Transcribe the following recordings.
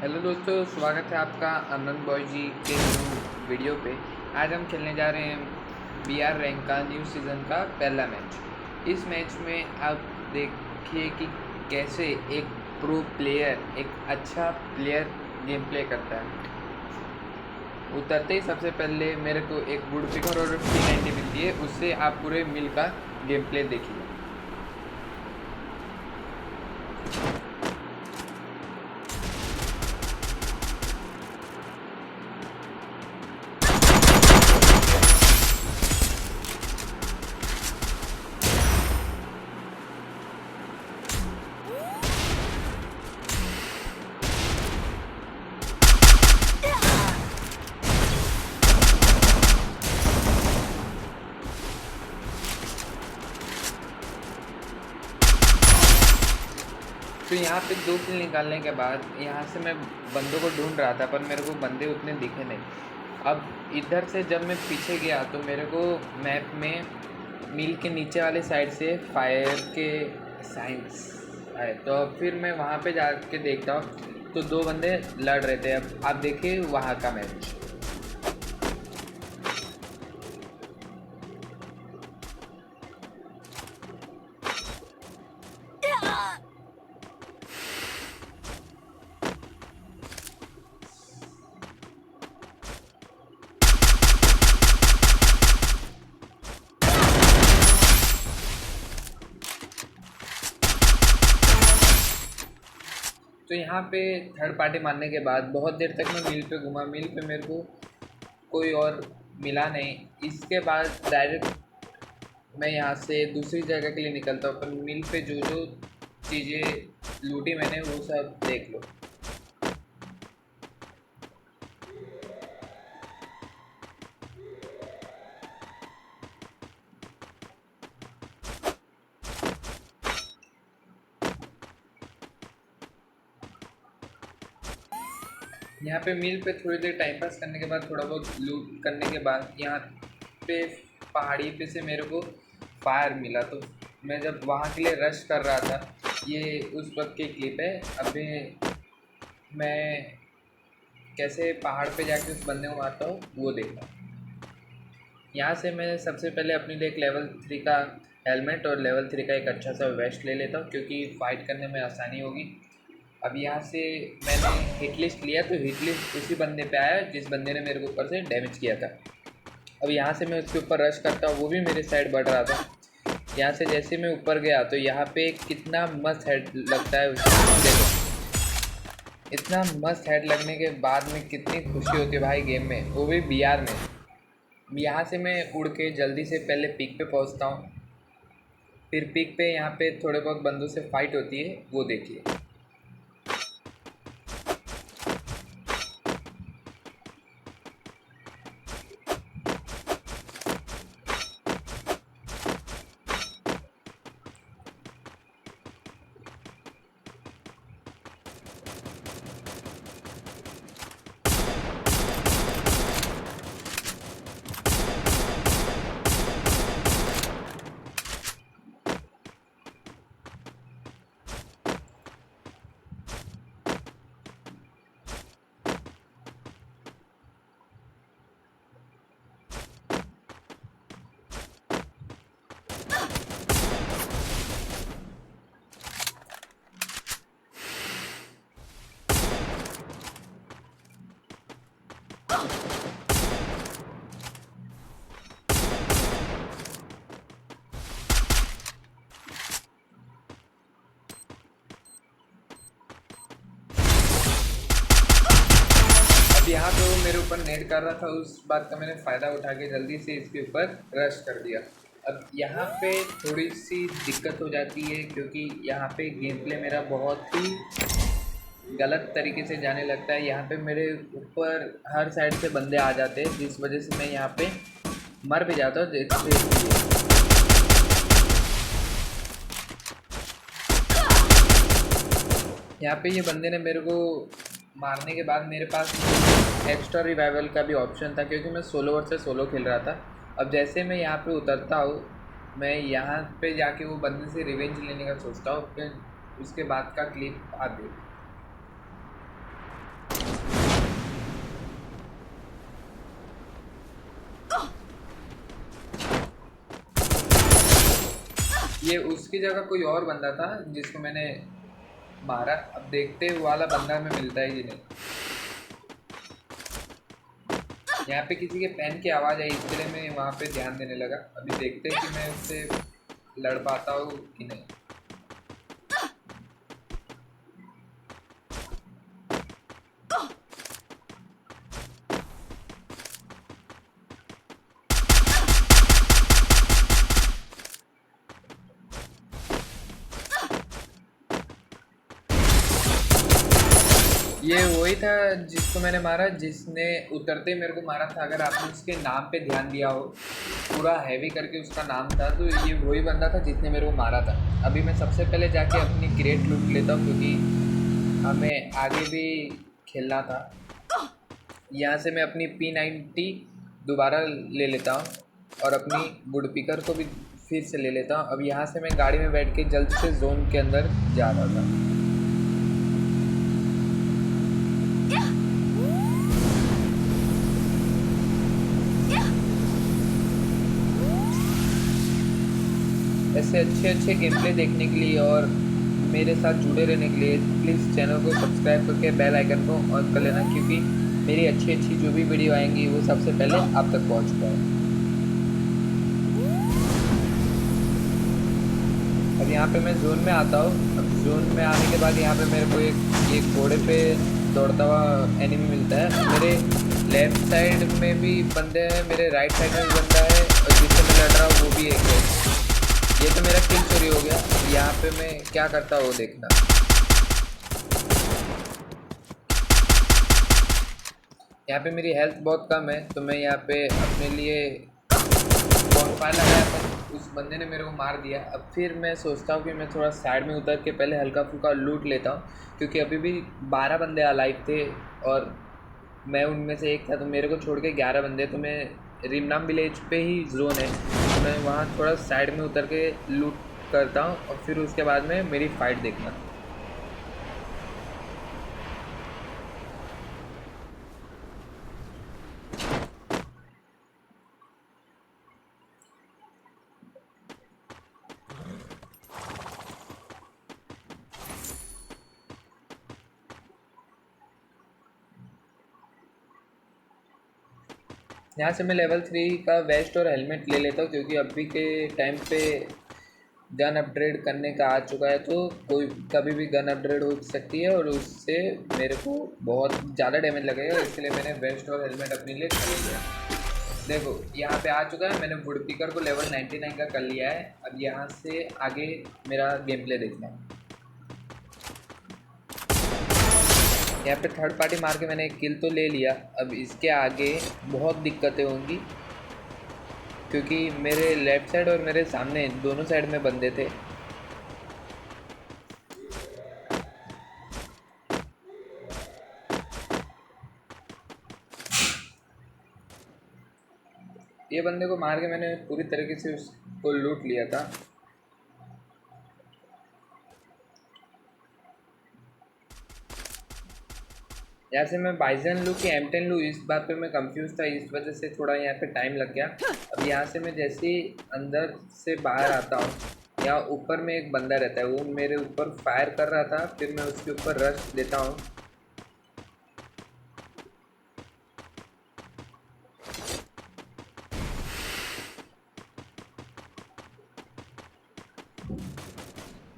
Hello दोस्तों, स्वागत है आपका आनंद बॉय जी के न्यू वीडियो पे। आज हम खेलने जा रहे हैं बीआर रैंक का न्यू सीज़न का पहला मैच। इस मैच में आप देखिए कि कैसे एक प्रो प्लेयर, एक अच्छा प्लेयर गेम प्ले करता है। उतरते ही सबसे पहले मेरे को एक वुड पिकर और P90 मिलती है, उससे आप पूरे मिल का गेम प्ले देखिए। तो यहाँ पे 2 किल निकालने के बाद यहाँ से मैं बंदों को ढूंढ रहा था, पर मेरे को बंदे उतने दिखे नहीं। अब इधर से जब मैं पीछे गया तो मेरे को मैप में मिल के नीचे वाले साइड से फायर के साइंस आए। तो अब फिर मैं वहाँ पे जाके देखता हूँ तो 2 बंदे लड़ रहे थे। अब आप देखिए वहाँ का मैच। तो यहाँ पे थर्ड पार्टी मारने के बाद बहुत देर तक मैं मिल पे घूमा। मिल पे मेरे को कोई और मिला नहीं। इसके बाद डायरेक्ट मैं यहाँ से दूसरी जगह के लिए निकलता हूँ, पर मिल पे जो जो चीज़ें लूटी मैंने वो सब देख लो। यहाँ पे मिल पे थोड़ी देर टाइम पास करने के बाद, थोड़ा बहुत लूट करने के बाद, यहाँ पे पहाड़ी पे से मेरे को फायर मिला। तो मैं जब वहाँ के लिए रश कर रहा था, ये उस वक्त की क्लिप है। अभी मैं कैसे पहाड़ पे जाके उस बंदे को मारता हूँ वो देखना। यहाँ से मैं सबसे पहले अपने लिए एक लेवल 3 का हेलमेट और लेवल 3 का एक अच्छा सा वेस्ट ले लेता हूँ, क्योंकि फ़ाइट करने में आसानी होगी। अब यहाँ से मैंने हिट लिस्ट लिया, तो हिट लिस्ट उसी बंदे पे आया जिस बंदे ने मेरे को ऊपर से डैमेज किया था। अब यहाँ से मैं उसके ऊपर रश करता हूँ, वो भी मेरे साइड बढ़ रहा था। यहाँ से जैसे मैं ऊपर गया तो यहाँ पे कितना मस्त हेड लगता है देखो। इतना मस्त हेड लगने के बाद में कितनी खुशी होती है भाई गेम में, वो भी बीआर में। यहाँ से मैं उड़ के जल्दी से पहले पीक पे पहुँचता हूँ। फिर पीक पे यहाँ पे थोड़े बहुत बंदों से फाइट होती है, वो देखिए। अब यहाँ पे वो मेरे ऊपर नेट कर रहा था, उस बात का मैंने फ़ायदा उठा के जल्दी से इसके ऊपर रश कर दिया। अब यहाँ पे थोड़ी सी दिक्कत हो जाती है, क्योंकि यहाँ पे गेम प्ले मेरा बहुत ही गलत तरीके से जाने लगता है। यहाँ पे मेरे ऊपर हर साइड से बंदे आ जाते हैं, जिस वजह से मैं यहाँ पे मर भी जाता हूँ। यहाँ पे ये बंदे ने मेरे को मारने के बाद मेरे पास एक्स्ट्रा रिवाइवल का भी ऑप्शन था, क्योंकि मैं सोलो वर्सेस सोलो खेल रहा था। अब जैसे मैं यहाँ पे उतरता हूँ, मैं यहाँ पे जाके वो बंदे से रिवेंज लेने का सोचता हूँ। फिर उसके बाद का क्लिप आप देखो। ये उसकी जगह कोई और बंदा था जिसको मैंने मारा। अब देखते हैं वो वाला बंदा हमें मिलता है कि नहीं। यहाँ पे किसी के पैन की आवाज़ आई, इसके लिए मैं वहाँ पे ध्यान देने लगा। अभी देखते हैं कि मैं उससे लड़ पाता हूँ कि नहीं। ये वही था जिसको मैंने मारा, जिसने उतरते मेरे को मारा था। अगर आपने उसके नाम पे ध्यान दिया हो, पूरा हैवी करके उसका नाम था, तो ये वही बंदा था जिसने मेरे को मारा था। अभी मैं सबसे पहले जाके अपनी क्रेट लूट लेता हूँ, क्योंकि हमें आगे भी खेलना था। यहाँ से मैं अपनी P90 दोबारा ले लेता हूँ और अपनी वुड पिकर को भी फिर से ले लेता हूँ। अब यहाँ से मैं गाड़ी में बैठ के जल्द से जोन के अंदर जा रहा था। ऐसे अच्छे अच्छे गेम प्ले देखने के लिए और मेरे साथ जुड़े रहने के लिए प्लीज़ चैनल को सब्सक्राइब करके बेल आइकन को ऑन कर लेना, क्योंकि मेरी अच्छी अच्छी जो भी वीडियो आएंगी वो सबसे पहले आप तक पहुंच पाए। अब यहाँ पे मैं जोन में आता हूँ। अब जोन में आने के बाद यहाँ पे मेरे को एक घोड़े पे दौड़ता हुआ एनिमी मिलता है। मेरे लेफ्ट साइड में भी बंदे हैं, मेरे राइट साइड में भी बंदा है, और जिससे मैं लड़ रहा हूँ वो भी एक है। ये तो मेरा किल चोरी हो गया। यहाँ पे मैं क्या करता हूँ वो देखना। यहाँ पे मेरी हेल्थ बहुत कम है, तो मैं यहाँ पे अपने लिए बॉनफायर लगाया था। उस बंदे ने मेरे को मार दिया। अब फिर मैं सोचता हूँ कि मैं थोड़ा साइड में उतर के पहले हल्का फुल्का लूट लेता हूँ, क्योंकि अभी भी 12 बंदे अलाइव थे और मैं उनमें से एक था। तो मेरे को छोड़ के 11 बंदे। तो मैं रिमनाम विलेज पे ही जोन है, तो मैं वहाँ थोड़ा साइड में उतर के लूट करता हूँ और फिर उसके बाद में मेरी फ़ाइट देखना। यहाँ से मैं लेवल 3 का वेस्ट और हेलमेट ले लेता हूँ, क्योंकि अभी के टाइम पे गन अपग्रेड करने का आ चुका है, तो कोई कभी भी गन अपग्रेड हो सकती है और उससे मेरे को बहुत ज़्यादा डैमेज लगेगा। इसके लिए मैंने वेस्ट और हेलमेट अपने लिए खरीद लिया। देखो यहाँ पे आ चुका है, मैंने वुड पिकर को लेवल 99 का कर लिया है। अब यहाँ से आगे मेरा गेम प्ले देखना है। यहाँ पे थर्ड पार्टी मार के मैंने एक किल तो ले लिया। अब इसके आगे बहुत दिक्कतें होंगी, क्योंकि मेरे लेफ़्ट साइड और मेरे सामने दोनों साइड में बंदे थे। ये बंदे को मार के मैंने पूरी तरीके से उसको लूट लिया था। यहाँ से मैं बाइजन लूँ कि M10 लूँ, इस बात पे मैं कंफ्यूज था, इस वजह से थोड़ा यहाँ पे टाइम लग गया। अब यहाँ से मैं जैसे ही अंदर से बाहर आता हूँ, यहाँ ऊपर में एक बंदा रहता है, वो मेरे ऊपर फायर कर रहा था। फिर मैं उसके ऊपर रश देता हूँ।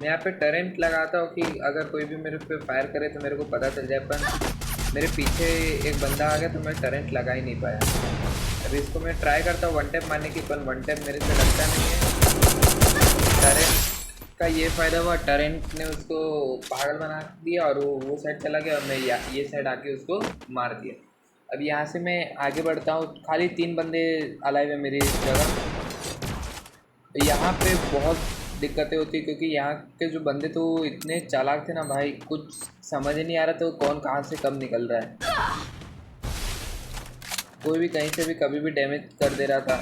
मैं यहाँ पे टरेंट लगाता हूँ कि अगर कोई भी मेरे पे फायर करे तो मेरे को पता चल जाए, पर मेरे पीछे एक बंदा आ गया तो मैं टरेंट लगा ही नहीं पाया। अभी इसको मैं ट्राई करता हूँ वन टैप मारने की, पर वन टैप मेरे से लगता नहीं है। टरेंट का ये फ़ायदा हुआ, टरेंट ने उसको पागल बना दिया और वो साइड चला गया और मैं ये साइड आके उसको मार दिया। अब यहाँ से मैं आगे बढ़ता हूँ। खाली 3 बंदे अलाइव है मेरी जगह। यहाँ पे बहुत दिक्कतें होती, क्योंकि यहाँ के जो बंदे थे वो इतने चालाक थे ना भाई, कुछ समझ ही नहीं आ रहा था कौन कहाँ से कब निकल रहा है। कोई भी कहीं से भी कभी भी डैमेज कर दे रहा था।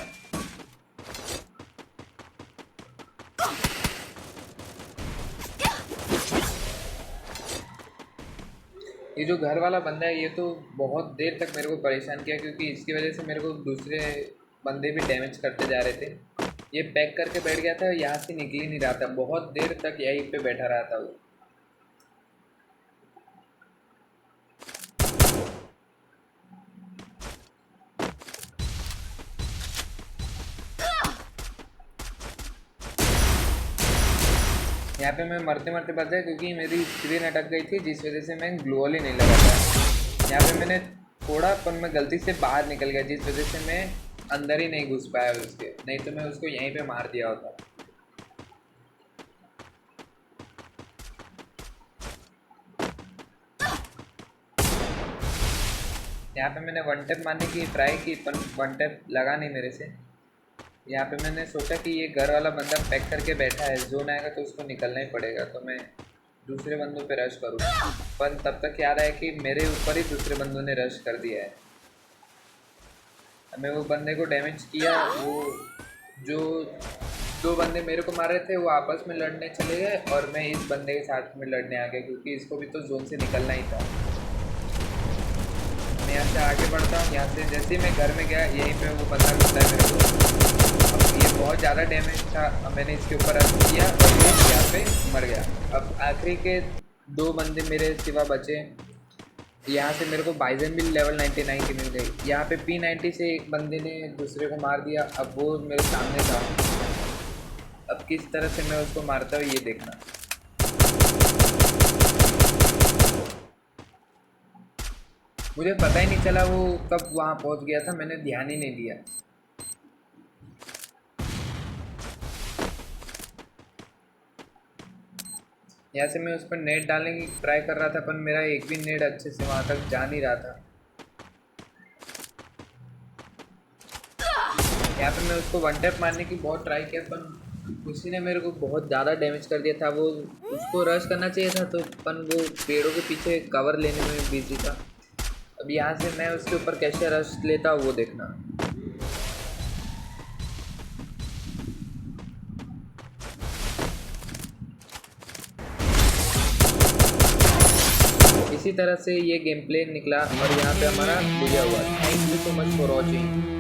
ये जो घर वाला बंदा है, ये तो बहुत देर तक मेरे को परेशान किया, क्योंकि इसकी वजह से मेरे को दूसरे बंदे भी डैमेज करते जा रहे थे। ये पैक करके बैठ गया था, यहाँ से निकल ही नहीं रहा था, बहुत देर तक यहीं पे बैठा रहा था वो। यहाँ पे मैं मरते मरते बच गया क्योंकि मेरी स्क्रीन अटक गई थी, जिस वजह से मैं ग्लोअल ही नहीं लगा था। यहाँ पे मैंने थोड़ा, पर मैं गलती से बाहर निकल गया, जिस वजह से मैं अंदर ही नहीं घुस पाया उसके, नहीं तो मैं उसको यहीं पे मार दिया होता। यहाँ पे मैंने वन टैप मारने की ट्राई की, पर वन टैप लगा नहीं मेरे से। यहाँ पे मैंने सोचा कि ये घर वाला बंदा पैक करके बैठा है, जोन आएगा तो उसको निकलना ही पड़ेगा, तो मैं दूसरे बंदों पे रश करूँ। पर तब तक याद आया कि मेरे ऊपर ही दूसरे बंदों ने रश कर दिया है। मैं वो बंदे को डैमेज किया, वो जो दो बंदे मेरे को मार रहे थे वो आपस में लड़ने चले गए और मैं इस बंदे के साथ में लड़ने आ गया, क्योंकि इसको भी तो जोन से निकलना ही था। मैं यहाँ से आगे बढ़ता हूँ, यहाँ से जैसे ही मैं घर में गया यहीं पे वो बंदा मिलता है मेरे को। अब ये बहुत ज़्यादा डैमेज था, अब मैंने इसके ऊपर रश किया और ये यहाँ पे मर गया। अब आखिरी के दो बंदे मेरे सिवा बचे। यहाँ से मेरे को बाइजन भी लेवल 99 की मिल गई। यहाँ पे P90 से एक बंदे ने दूसरे को मार दिया, अब वो मेरे सामने था। अब किस तरह से मैं उसको मारता हूँ ये देखना। मुझे पता ही नहीं चला वो कब वहाँ पहुँच गया था, मैंने ध्यान ही नहीं दिया। यहाँ से मैं उस पर नेट डालने की ट्राई कर रहा था, पर मेरा एक भी नेट अच्छे से वहाँ तक जा नहीं रहा था। यहाँ पे मैं उसको वन टैप मारने की बहुत ट्राई किया, पर उसी ने मेरे को बहुत ज़्यादा डैमेज कर दिया था। वो उसको रश करना चाहिए था, तो पर वो पेड़ों के पीछे कवर लेने में बिजी था। अब यहाँ से मैं उसके ऊपर कैसे रश लेता वो देखना। इसी तरह से ये गेम प्ले निकला और यहाँ पे हमारा बुझा हुआ। Thank you so much for watching.